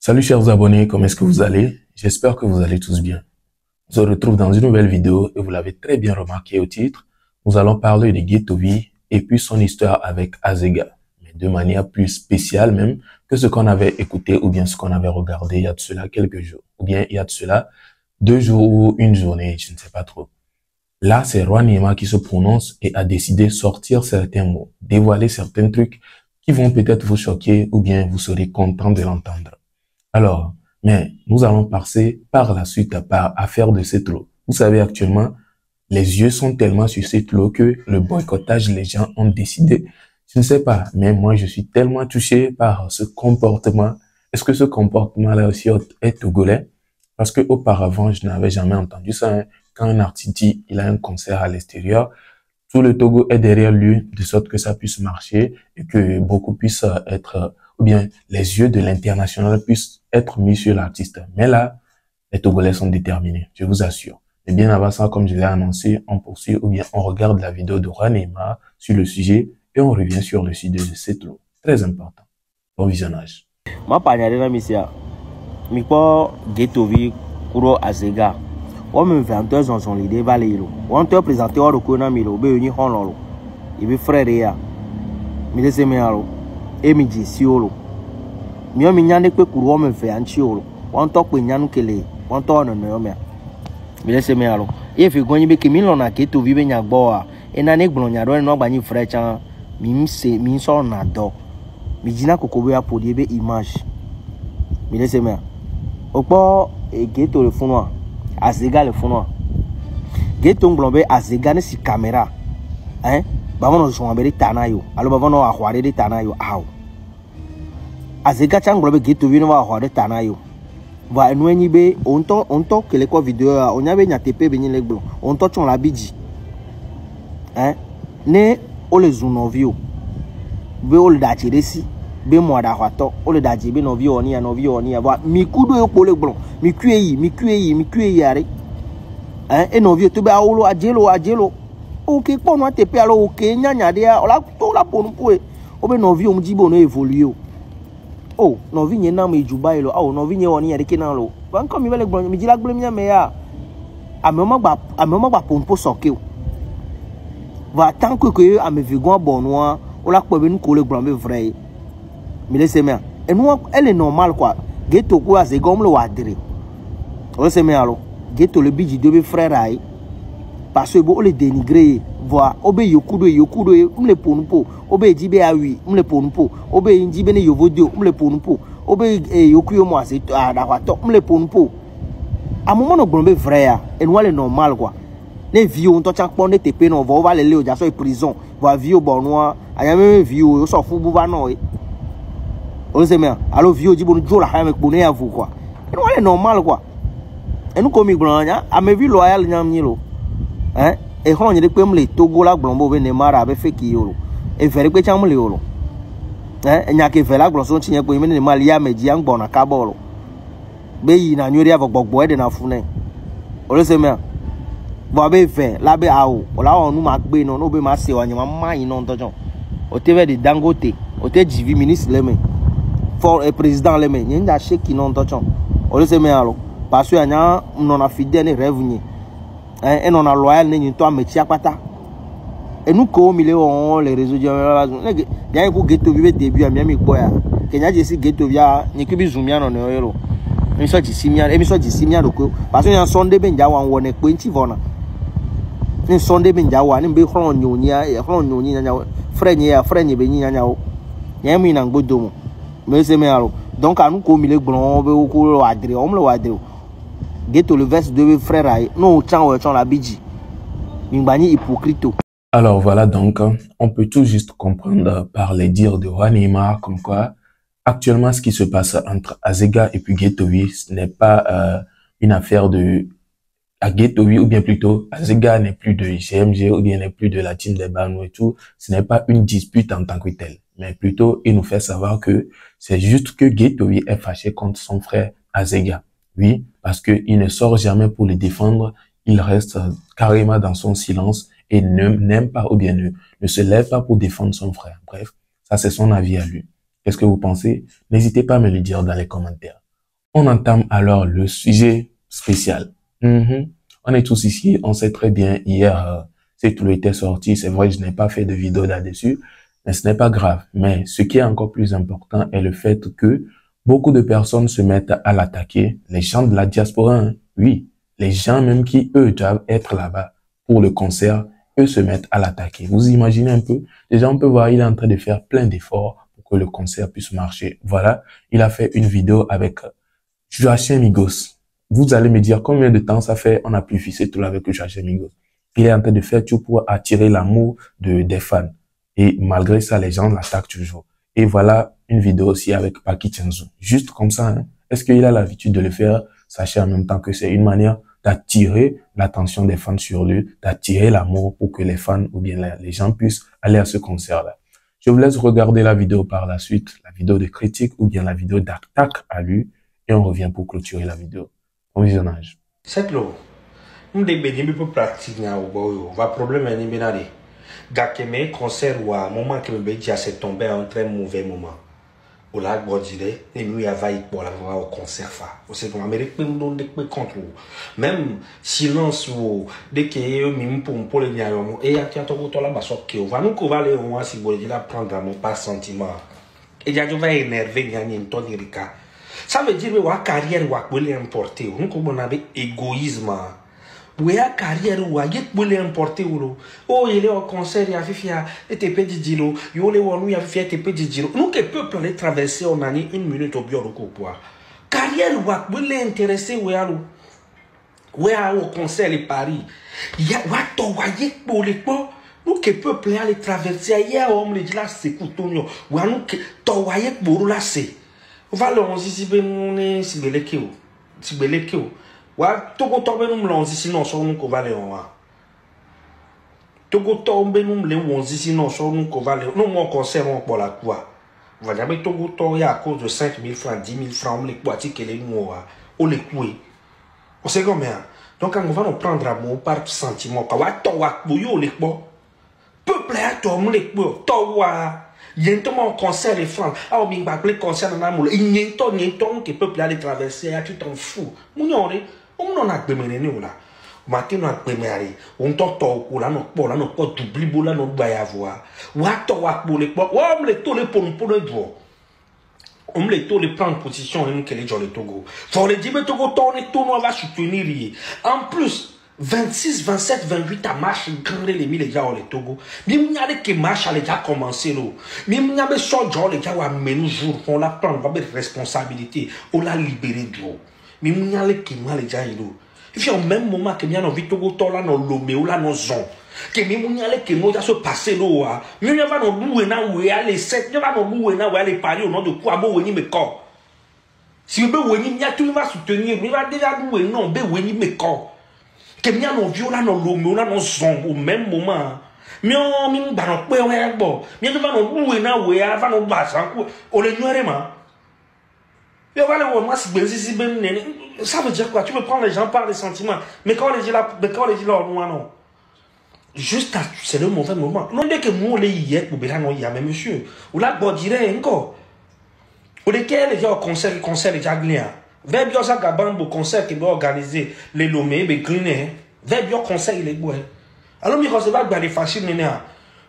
Salut chers abonnés, comment est-ce que vous allez? J'espère que vous allez tous bien. On se retrouve dans une nouvelle vidéo et vous l'avez très bien remarqué au titre. Nous allons parler de Ghettovie et puis son histoire avec Azega, mais de manière plus spéciale même que ce qu'on avait écouté ou bien ce qu'on avait regardé il y a de cela quelques jours, ou bien il y a de cela 2 jours ou une journée, je ne sais pas trop. Là, c'est Roi Nima qui se prononce et a décidé de sortir certains mots, dévoiler certains trucs qui vont peut-être vous choquer ou bien vous serez content de l'entendre. Alors, mais nous allons passer par la suite à faire de cette eau. Vous savez, actuellement, les yeux sont tellement sur cette eau que le boycottage, les gens ont décidé. Je ne sais pas, mais moi, je suis tellement touché par ce comportement. Est-ce que ce comportement-là aussi est togolais? Parce que auparavant, je n'avais jamais entendu ça. Hein. Quand un artiste dit il a un concert à l'extérieur, tout le Togo est derrière lui, de sorte que ça puisse marcher et que beaucoup puissent être, ou bien les yeux de l'international puissent être mis sur l'artiste. Mais là, les Togolais sont déterminés, je vous assure. Mais bien avant ça, comme je l'ai annoncé, on poursuit ou bien on regarde la vidéo de Roi Nima sur le sujet et on revient sur le sujet de cette loi. Très important. Bon visionnage. Ma panyare na misia. Mi po Ghettovie kuro Azega. On me 22 ans son l'idée valero. On te présenter au recona milo be uni honolo. Ibi frère ya. Mi lese me alo. E mi ji siolo. Mi o mi nyane pe kuro on me fe anchiolo. On to pe nyanu kele. On to no no me. Mi lese me alo. E fi gonyi be kimi lo na Ghettovie be nyagbo a. E na ne gbon nyaro no gba ni frère chan. Mi so na do. Mi jina kokobo ya podie be image. Mi lese me. Opo Ghetto le funwa. Azega le funwa. Ghetto nglombe Azega ne si caméra. Hein? Bavono jouambere tanayo. Alo bavono ahware de tanayo aw. Azega changlombe Ghettovie no ahware tanayo. Va enwenyi be onto kele ko video a onyabe nyatepe be nyile gbo. Onto chon la biji. Hein? Ne ole zunovio. Be ole da chiresi. Be mo da hwato ole da jibe no vi oni ya ba mi kudo yo pole gbon mi kueyi are e no vi to be awolo ajelo o ke po no atepe alo o ke nyanya de ola to la ponu poe o be no vi o mjibo no evolue o no vi nye na mo ejuba ilo o no vi nye oni ya de ke na lo ba nko mi bele gbon mi jila gbole mi ya me ya amema gba pompo soke o va tant que ame vigon bonwa o la po be nu ko le gbon be vrai. Mais laissez-moi. Et nous, elle est normale quoi. Ghetto quoi, c'est comme le wadri. Laissez-moi alors. Ghetto le bidji de mes frères aïe. Parce que bon, le dénigrer. Voir. Obe yokudo, le ponpo. Obe jibe awi, le ponpo. Obe jibe ne yovodio, le ponpo. Obe yokuyo moi, c'est à la wato, le ponpo. À un moment, on est vrai. Et nous, elle est normale quoi. Les vieux, on t'a pondé tes peines, on va aller au jasso et prison. Va vieux bonois. Il y a même vieux, on s'en fout, bouvano. On sait bien. Alors vieux dit bon Joe la avec bonnet à vous quoi. Et nous c'est normal quoi. Et nous comme blanc à mes vies loyal nyam nyilo. Hein? Et on y a des pèmes les Togo la blombo ben mara avec fait qui yolo. Et faire que cham le yolo. Hein? Et nya que faire la glosson tinya ko men mal ya meji ang bona kabolo. Be yi na nyori avec bogbo de na fune. On sait bien. Bo be fait la be awo. La on nous mak be non no be ma se wa nyama mai non tojon. O teve de Dangote. O te jivi ministre leme. For le président le men yenda cheki non tochon o le se me alo parce que anya non a fidèle revenu et non a loyal ne to amechi apata et nous ko mi le on les réseaux de ya ko Ghettovie début a mi boya kenya je si Ghettovie ni ki bi zumia no ne yelo mi so ji simia do ko parce que yan Sunday ben ja wan wona pe nti vona ni Sunday ben ja wa ni be hron nyoni nya frère ni be nya o nya mi na gbodomo. Mais c'est alors donc à nous comme les blancs be wadri on le wadri Ghetto le verse de frère ay non chan la biji ngbani hypocrite. Alors voilà donc, on peut tout juste comprendre par les dires de Roi Nima comme quoi actuellement ce qui se passe entre Azega et puis Ghettovie, ce n'est pas une affaire de à Ghettovie ou bien plutôt Azega n'est plus de GMG ou bien n'est plus de la team des Banou et tout, ce n'est pas une dispute en tant que telle. Mais plutôt, il nous fait savoir que c'est juste que Ghettovie est fâché contre son frère Azega. Oui, parce qu'il ne sort jamais pour le défendre, il reste carrément dans son silence et n'aime pas ou bien ne se lève pas pour défendre son frère. Bref, ça c'est son avis à lui. Qu'est-ce que vous pensez? N'hésitez pas à me le dire dans les commentaires. On entame alors le sujet spécial. On est tous ici, on sait très bien, hier, c'est tout était sorti. C'est vrai que je n'ai pas fait de vidéo là-dessus, mais ce n'est pas grave. Mais ce qui est encore plus important est le fait que beaucoup de personnes se mettent à l'attaquer. Les gens de la diaspora, hein, oui, les gens même qui, eux, doivent être là-bas pour le concert, eux se mettent à l'attaquer. Vous imaginez un peu? Déjà, on peut voir, il est en train de faire plein d'efforts pour que le concert puisse marcher. Voilà, il a fait une vidéo avec Joachim Migos. Vous allez me dire combien de temps ça fait, on a pu fisser tout avec Joachim Migos. Il est en train de faire tout pour attirer l'amour des fans. Et malgré ça, les gens l'attaquent toujours. Et voilà une vidéo aussi avec Paki Chenzo. Juste comme ça, hein. Est-ce qu'il a l'habitude de le faire? Sachez en même temps que c'est une manière d'attirer l'attention des fans sur lui, d'attirer l'amour pour que les fans ou bien les gens puissent aller à ce concert-là. Je vous laisse regarder la vidéo par la suite, la vidéo de critique ou bien la vidéo d'attaque à lui. Et on revient pour clôturer la vidéo. Bon visionnage. C'est l'eau. On peut pratiquer on va problème est ni Gakeme concert ou à moment que me bédia s'est tombé à un très mauvais moment. Au lac Bordile, et nous y avait pour la voir au concert fa. Vous savez qu'on Amérique même non de contre. Même silence ou dès que même pour les niaillons et à qui a tout là bas que on va nous covaler on va si Bordile la prendre mon pas sentiment. Et ya je vais énerver ni Tony Rika. Ça veut dire que la carrière est importée. On a égoïsme. La carrière est importée. Oh, il est au concert, il y a fait TP de Dilo. Il y a fait TP de Dilo. Nous, que peuple les traverser, on a mis une minute au bureau. Carrière est intéressée. Au concert de Paris. Il y a pour les pots. Nous, que peuple les traverser. Il y a un homme qui dit là, c'est coutonio. Ou nous, que pour là, c'est. Va lonzi si ben on si belekeo si belekeo wa togo tombe num lonzi si non so nous ko vale on wa togo tombe num le lonzi si non so nous ko vale non mon concert on pour la quoi va jamais togo to ya à cause de 5000 francs 10 000 francs on les boîtiers que les mois on les coué on sait combien donc quand on va nous prendre à mon par sentiment ka wa to wa boyo les bo peuple a to mon les bo to wa Yentement concert les francs. Ah, on m'a appelé concert dans la moule. Il y a un qui peut aller traverser. Tu t'en fous. On en a déménagé là. Matin on a déménagé. On t'entend là, non pas doubler boula non pas y avoir. Ouato pour les poids. On me les tous les pour le droit. On me les tous les prendre position et nous que les gens le Togo. Faut les dire mais Togo tourne tout nous va soutenir. En plus 26, 27, 28 à marche, grand les mille déjà au Togo. Même n'y a que marche a déjà commencé là. Même n'y a pas soit genre les gars à mener jour, on la prend, on va mettre responsabilité, on la libérer du haut. Même n'y a que mal les gars là. Et puis au même moment que n'y a envie Togo to là non lomé ou là non zon. Que même n'y a que nous déjà se passer là. Même n'y a pas non louer na ou aller 7, n'y a pas non louer na ou aller Paris au nom de quoi bon venir me corps. Si vous voulez venir, n'y a tout va soutenir, mais va déjà louer non, be venir me corps. Que mia no viola no lomé là no zon au même moment mio mi ba no pe on e gbo mi to va no luwe na we a va no ba san ko o le nuere ma yo va le wo ma si si ben ça veut dire quoi tu veux prendre les gens par les sentiments mais quand les gens là non juste c'est le mauvais moment non dès que nous les hier pour là non il y a même monsieur ou là bon dirait encore ou lesquels les gens concert les jagliens vers bien ça gabambo concert qui doit organiser les lomé be griner vers bien concert il est bon alors mi recevoir dans les facile néna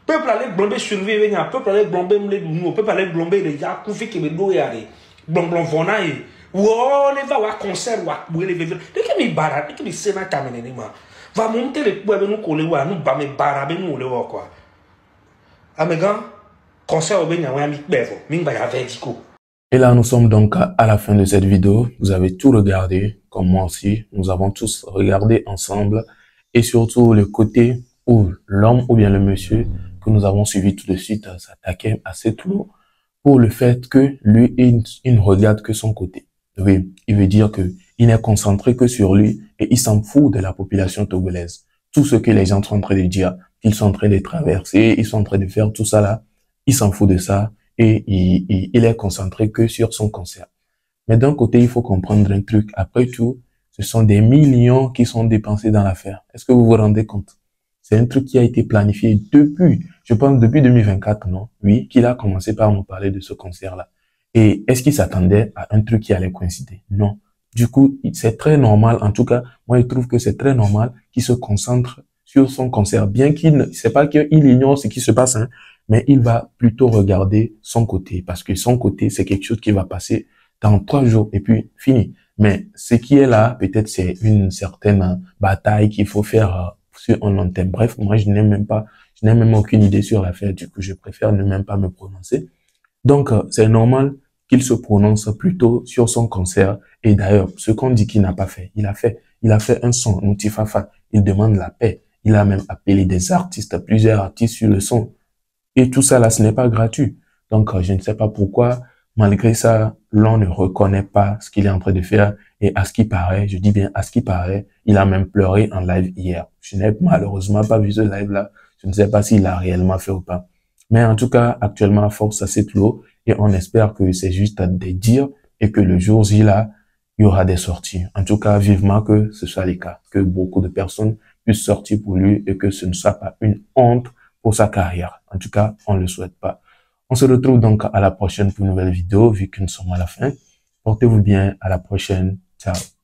peuple aller blomber survivre nya peuple aller blomber les nous peuple aller blomber les ya koufi qui me do yare blom vona e wo les va wa concert wa les de que mi bara de que mi sena tamene ma va monter les pour nous coller wa nous ba me bara be nous le quoi amégan concert au benya wa mi bevo mi ba ya vertico. Et là, nous sommes donc à la fin de cette vidéo. Vous avez tout regardé, comme moi aussi. Nous avons tous regardé ensemble. Et surtout, le côté où l'homme ou bien le monsieur que nous avons suivi tout de suite s'attaquait à cette loi pour le fait que lui, il ne regarde que son côté. Oui, il veut dire que il n'est concentré que sur lui et il s'en fout de la population togolaise. Tout ce que les gens sont en train de dire, qu'ils sont en train de traverser, ils sont en train de faire tout ça là, il s'en fout de ça. Et il est concentré que sur son concert. Mais d'un côté, il faut comprendre un truc. Après tout, ce sont des millions qui sont dépensés dans l'affaire. Est-ce que vous vous rendez compte? C'est un truc qui a été planifié depuis, je pense depuis 2024, non? Oui, qu'il a commencé par nous parler de ce concert-là. Et est-ce qu'il s'attendait à un truc qui allait coïncider? Non. Du coup, c'est très normal. En tout cas, moi, je trouve que c'est très normal qu'il se concentre sur son concert. Bien qu'il ne, c'est pas qu'il ignore ce qui se passe, hein, mais il va plutôt regarder son côté. Parce que son côté, c'est quelque chose qui va passer dans 3 jours et puis fini. Mais ce qui est là, peut-être, c'est une certaine bataille qu'il faut faire sur un long terme. Bref, moi, je n'ai même aucune idée sur l'affaire. Du coup, je préfère ne même pas me prononcer. Donc, c'est normal qu'il se prononce plutôt sur son concert. Et d'ailleurs, ce qu'on dit qu'il n'a pas fait, il a fait. Il a fait un son, Noutifafa. Il demande la paix. Il a même appelé des artistes, plusieurs artistes sur le son. Et tout ça là, ce n'est pas gratuit. Donc, je ne sais pas pourquoi, malgré ça, l'on ne reconnaît pas ce qu'il est en train de faire. Et à ce qui paraît, je dis bien à ce qui paraît, il a même pleuré en live hier. Je n'ai malheureusement pas vu ce live-là. Je ne sais pas s'il a réellement fait ou pas. Mais en tout cas, actuellement, force à cette l'eau et on espère que c'est juste des dires et que le jour J là, il y aura des sorties. En tout cas, vivement que ce soit le cas, que beaucoup de personnes puissent sortir pour lui et que ce ne soit pas une honte pour sa carrière. En tout cas, on ne le souhaite pas. On se retrouve donc à la prochaine pour une nouvelle vidéo, vu que nous sommes à la fin. Portez-vous bien, à la prochaine. Ciao.